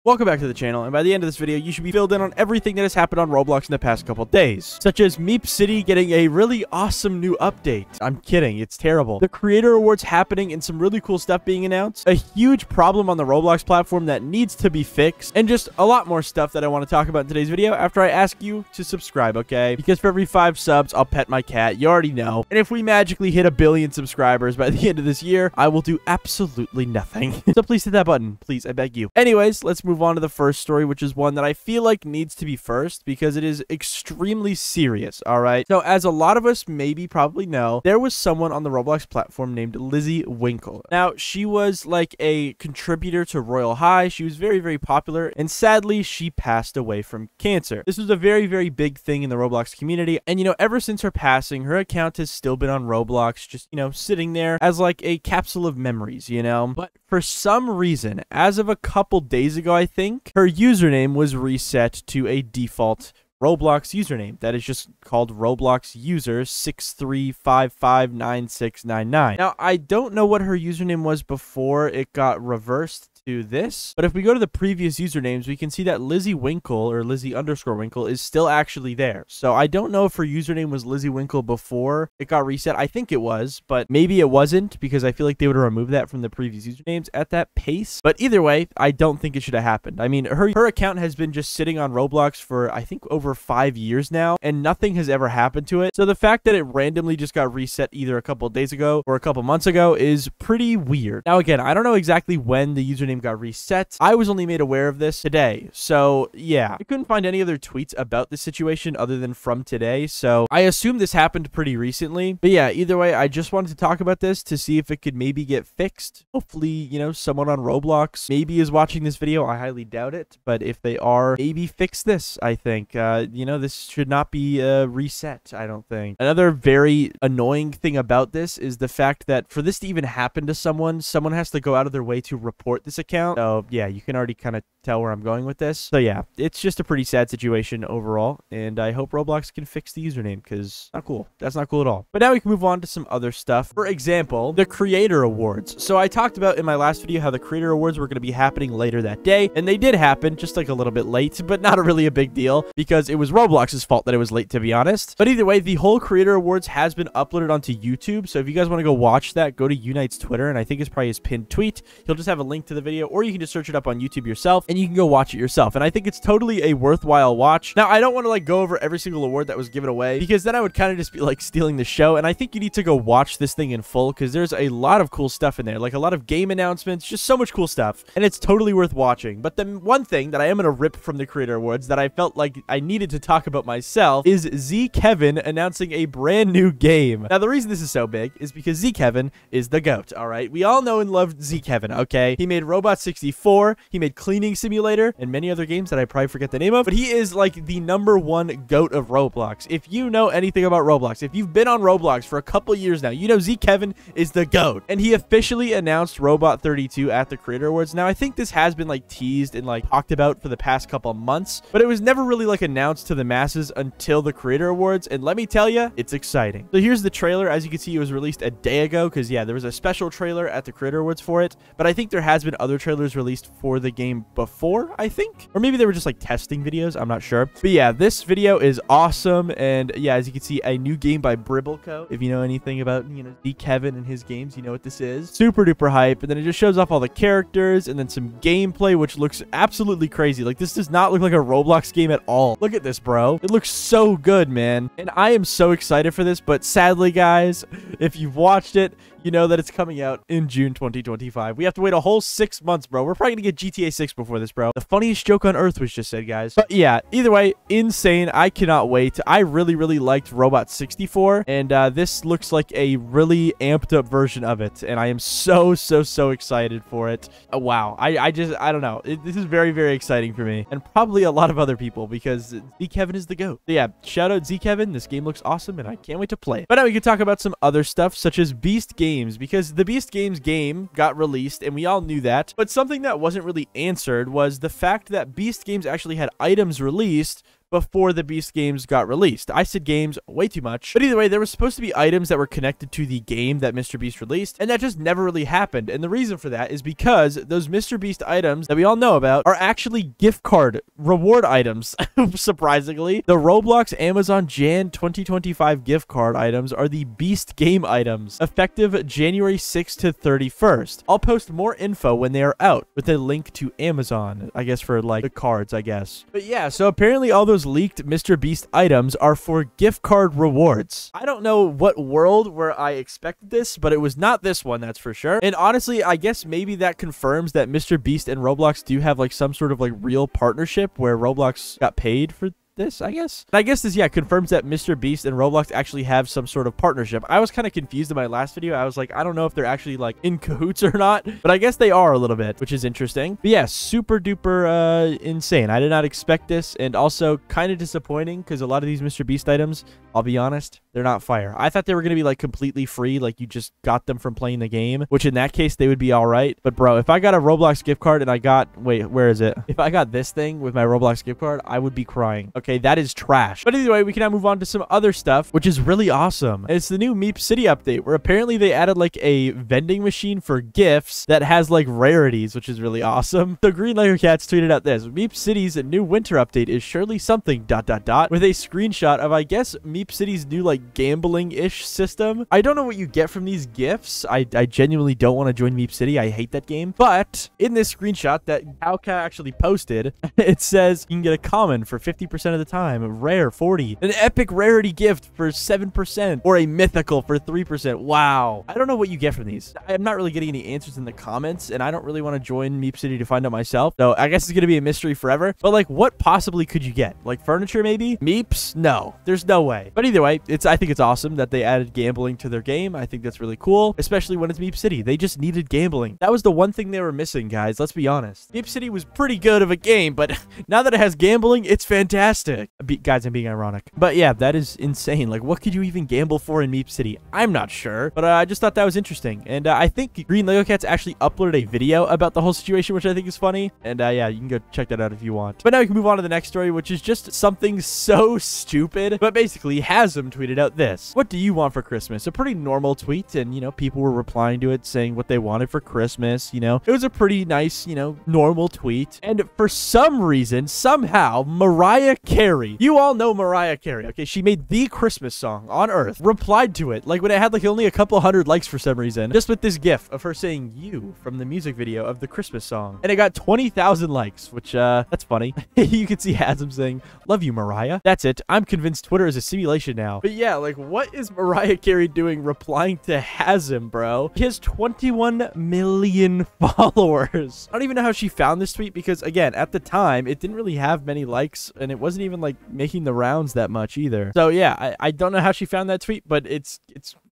Welcome back to the channel, and by the end of this video, you should be filled in on everything that has happened on Roblox in the past couple days, such as Meepcitys getting a really awesome new update. I'm kidding, it's terrible. The Creator Awards happening and some really cool stuff being announced, a huge problem on the Roblox platform that needs to be fixed, and just a lot more stuff that I want to talk about in today's video after I ask you to subscribe, okay? Because for every 5 subs, I'll pet my cat, you already know. And if we magically hit 1 billion subscribers by the end of this year, I will do absolutely nothing. So please hit that button, please, I beg you. Anyways, let's move on to the first story, which is one that I feel like needs to be first because it is extremely serious, all right? So as a lot of us maybe probably know, there was someone on the Roblox platform named Lizzie Winkle. Now, she was like a contributor to Royal High. She was very, very popular, and sadly, she passed away from cancer. This was a very, very big thing in the Roblox community, and you know, ever since her passing, her account has still been on Roblox, just, you know, sitting there as like a capsule of memories, you know? But for some reason, as of a couple days ago, I think, her username was reset to a default Roblox username that is just called Roblox user 63559699. Now, I don't know what her username was before it got reversed to this, but if we go to the previous usernames, we can see that Lizzie Winkle or Lizzie_Winkle is still actually there. So I don't know if her username was Lizzie Winkle before it got reset. I think it was, but maybe it wasn't because I feel like they would have removed that from the previous usernames at that pace. But either way, I don't think it should have happened. I mean, her account has been just sitting on Roblox for I think over 5 years now, and nothing has ever happened to it. So the fact that it randomly just got reset either a couple days ago or a couple months ago is pretty weird. Now again, I don't know exactly when the username got reset. I was only made aware of this today. So yeah, I couldn't find any other tweets about this situation other than from today. So I assume this happened pretty recently. But yeah, either way, I just wanted to talk about this to see if it could maybe get fixed. Hopefully, you know, someone on Roblox maybe is watching this video. I highly doubt it. But if they are, maybe fix this, I think. You know, this should not be reset, I don't think. Another very annoying thing about this is the fact that for this to even happen to someone has to go out of their way to report this account. So yeah, you can already kind of tell where I'm going with this. So yeah, it's just a pretty sad situation overall, and I hope Roblox can fix the username because not cool. That's not cool at all. But now we can move on to some other stuff. For example, the Creator Awards. So I talked about in my last video how the Creator Awards were going to be happening later that day, and they did happen, just like a little bit late, but not really a big deal because it was Roblox's fault that it was late, to be honest. But either way, the whole Creator Awards has been uploaded onto YouTube, so if you guys want to go watch that, go to Unite's Twitter, and I think it's probably his pinned tweet. He'll just have a link to the video, or you can just search it up on YouTube yourself, and you can go watch it yourself. And I think it's totally a worthwhile watch. Now, I don't want to like go over every single award that was given away, because then I would kind of just be like stealing the show, and I think you need to go watch this thing in full, because there's a lot of cool stuff in there, like a lot of game announcements, just so much cool stuff, and it's totally worth watching. But the one thing that I am going to rip from the Creator Awards that I felt like I needed to talk about myself is zKevin announcing a brand new game. Now, the reason this is so big is because zKevin is the GOAT, all right? We all know and love zKevin, okay? He made Robot 64, he made Cleaning Simulator, and many other games that I probably forget the name of, but he is like the #1 GOAT of Roblox. If you know anything about Roblox, if you've been on Roblox for a couple years now, you know zKevin is the GOAT. And he officially announced Robot 32 at the Creator Awards. Now, I think this has been like teased and like talked about for the past couple months, but it was never really like announced to the masses until the Creator Awards, and let me tell you, it's exciting. So here's the trailer. As you can see, it was released a day ago, because yeah, there was a special trailer at the Creator Awards for it, but I think there has been other trailers released for the game before, I think, or maybe they were just like testing videos, I'm not sure. But yeah, this video is awesome, and yeah, as you can see, a new game by Bribbleco. If you know anything about, you know, zKevin and his games, you know what this is. Super duper hype, and then it just shows off all the characters and then some gameplay, which looks absolutely crazy. Like, this does not look like a Roblox game at all. Look at this, bro. It looks so good, man, and I am so excited for this. But sadly, guys, if you've watched it, you know that it's coming out in June 2025. We have to wait a whole 6 months, bro. We're probably gonna get GTA 6 before this, bro. The funniest joke on earth was just said, guys. But yeah, either way, insane. I cannot wait. I really, really liked Robot 64, and this looks like a really amped up version of it, and I am so excited for it. Wow. I don't know. This is very, very exciting for me, and probably a lot of other people, because zKevin is the GOAT. So yeah, shout out zKevin. This game looks awesome, and I can't wait to play it. But now we can talk about some other stuff, such as Beast Games, because the Beast Games game got released, and we all knew that. But something that wasn't really answered was the fact that Beast Games actually had items released before the Beast games got released. I said games way too much. But either way, there was supposed to be items that were connected to the game that Mr. Beast released, and that just never really happened. And the reason for that is because those Mr. Beast items that we all know about are actually gift card reward items. Surprisingly, the Roblox Amazon Jan 2025 gift card items are the Beast game items, effective January 6th to 31st. I'll post more info when they are out with a link to Amazon, I guess, for like the cards, I guess. But yeah, so apparently all those leaked Mr. Beast items are for gift card rewards. I don't know what world where I expected this, but it was not this one, that's for sure. And honestly, I guess maybe that confirms that Mr. Beast and Roblox do have like some sort of like real partnership where Roblox got paid for this, I guess. And I guess this, yeah, confirms that Mr. Beast and Roblox actually have some sort of partnership. I was kind of confused in my last video. I was like, I don't know if they're actually like in cahoots or not, but I guess they are a little bit, which is interesting. But yeah, super duper insane. I did not expect this, and also kind of disappointing because a lot of these Mr. Beast items, I'll be honest, they're not fire. I thought they were going to be like completely free, like you just got them from playing the game, which in that case, they would be all right. But bro, if I got a Roblox gift card and I got, wait, where is it? If I got this thing with my Roblox gift card, I would be crying. Okay, that is trash. But either way, we can now move on to some other stuff, which is really awesome. And it's the new Meepcity update, where apparently they added like a vending machine for gifts that has like rarities, which is really awesome. So Green Lego Cats tweeted out this: Meepcity's new winter update is surely something ... with a screenshot of, I guess, Meepcity's new like gambling-ish system. I don't know what you get from these gifts. I genuinely don't want to join Meepcity. I hate that game. But in this screenshot that Howcat actually posted, it says you can get a common for 50% of the time, a rare 40, an epic rarity gift for 7%, or a mythical for 3%. Wow. I don't know what you get from these. I'm not really getting any answers in the comments, and I don't really want to join Meepcity to find out myself. So I guess it's going to be a mystery forever. But like, what possibly could you get? Like furniture, maybe? Meeps? No. There's no way. But either way, I think it's awesome that they added gambling to their game. I think that's really cool, especially when it's Meepcity. They just needed gambling. That was the one thing they were missing, guys. Let's be honest. Meepcity was pretty good of a game, but now that it has gambling, it's fantastic. Guys, I'm being ironic. But yeah, that is insane. Like, what could you even gamble for in Meepcity? I'm not sure, but I just thought that was interesting. And I think Green Lego Cats actually uploaded a video about the whole situation, which I think is funny. And yeah, you can go check that out if you want. But now we can move on to the next story, which is just something so stupid. But basically, HAZEM tweeted out this: what do you want for Christmas? A pretty normal tweet, and you know, people were replying to it saying what they wanted for Christmas. You know, it was a pretty nice, you know, normal tweet. And for some reason, somehow, Mariah Carey, you all know Mariah Carey, okay? She made the Christmas song on Earth, replied to it, like when it had like only a couple hundred likes for some reason, just with this gif of her saying "you" from the music video of the Christmas song. And it got 20,000 likes, which, that's funny. You can see HAZEM saying, "Love you, Mariah." That's it. I'm convinced Twitter is a simulation now. But yeah, like, what is Mariah Carey doing replying to HAZEM, bro? He has 21 million followers. I don't even know how she found this tweet because, again, at the time, it didn't really have many likes, and it wasn't even, like, making the rounds that much either. So, yeah, I don't know how she found that tweet, but it's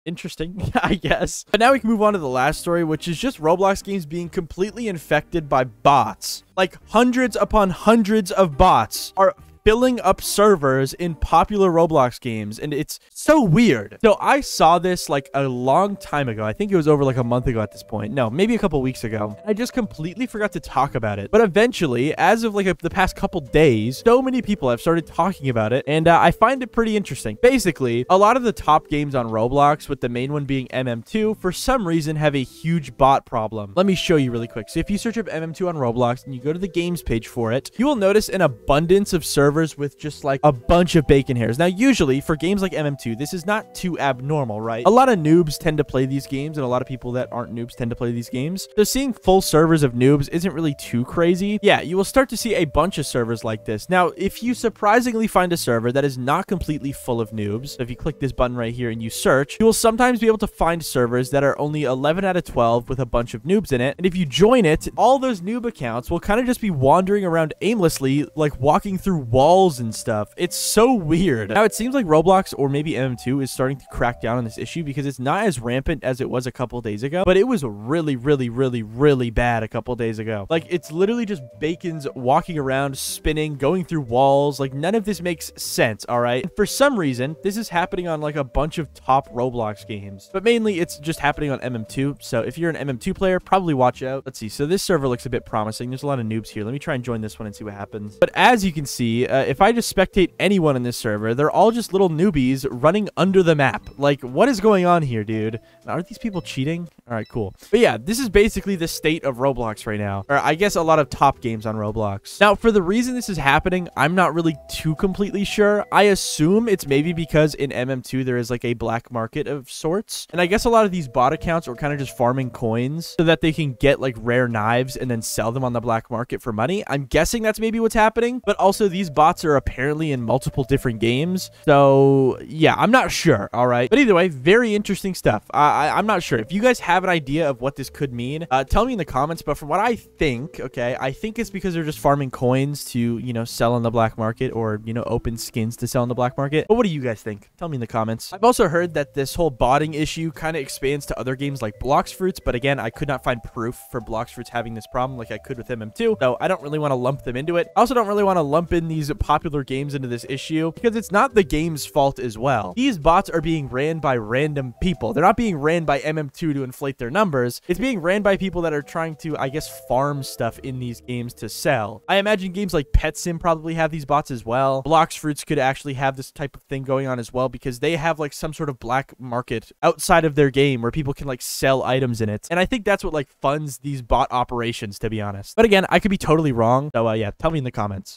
interesting, I guess. But now we can move on to the last story, which is just Roblox games being completely infected by bots. Like, hundreds upon hundreds of bots are filling up servers in popular Roblox games, and it's so weird. So I saw this like a long time ago. I think it was over like a month ago at this point. No, maybe a couple weeks ago. I just completely forgot to talk about it. But eventually, as of like the past couple days, so many people have started talking about it, and I find it pretty interesting. Basically, a lot of the top games on Roblox, with the main one being MM2, for some reason have a huge bot problem. Let me show you really quick. So if you search up MM2 on Roblox and you go to the games page for it, you will notice an abundance of servers with just like a bunch of bacon hairs. Now, usually for games like MM2, this is not too abnormal, right? A lot of noobs tend to play these games, and a lot of people that aren't noobs tend to play these games. So seeing full servers of noobs isn't really too crazy. Yeah, you will start to see a bunch of servers like this. Now, if you surprisingly find a server that is not completely full of noobs, so if you click this button right here and you search, you will sometimes be able to find servers that are only 11 out of 12 with a bunch of noobs in it. And if you join it, all those noob accounts will kind of just be wandering around aimlessly, like walking through walls and stuff. It's so weird. Now, it seems like Roblox, or maybe MM2, is starting to crack down on this issue because it's not as rampant as it was a couple days ago, but it was really, really, really, really bad a couple days ago. Like, it's literally just bacons walking around, spinning, going through walls. Like, none of this makes sense, all right? And for some reason, this is happening on like a bunch of top Roblox games, but mainly it's just happening on MM2. So if you're an MM2 player, probably watch out. Let's see. So this server looks a bit promising. There's a lot of noobs here. Let me try and join this one and see what happens. But as you can see, if I just spectate anyone in this server, they're all just little newbies running under the map. Like, what is going on here, dude? Are these people cheating? All right, cool. But yeah, this is basically the state of Roblox right now. Or I guess a lot of top games on Roblox. Now, for the reason this is happening, I'm not really too completely sure. I assume it's maybe because in MM2 there is like a black market of sorts. And I guess a lot of these bot accounts are kind of just farming coins so that they can get like rare knives and then sell them on the black market for money. I'm guessing that's maybe what's happening. But also these bots are apparently in multiple different games. So yeah, I'm not sure. All right. But either way, very interesting stuff. I'm not sure. If you guys have an idea of what this could mean, tell me in the comments. But from what I think, okay, I think it's because they're just farming coins to, you know, sell on the black market, or, you know, open skins to sell on the black market. But what do you guys think? Tell me in the comments. I've also heard that this whole botting issue kind of expands to other games like Blox Fruits, but again, I could not find proof for Blox Fruits having this problem like I could with MM2, so I don't really want to lump them into it. I also don't really want to lump in these popular games into this issue because it's not the game's fault as well. These bots are being ran by random people. They're not being ran by MM2 to inflate their numbers. It's being ran by people that are trying to, I guess, farm stuff in these games to sell. I imagine games like Pet Sim probably have these bots as well. Blox Fruits could actually have this type of thing going on as well because they have like some sort of black market outside of their game where people can like sell items in it. And I think that's what like funds these bot operations, to be honest. But again, I could be totally wrong. So yeah, tell me in the comments.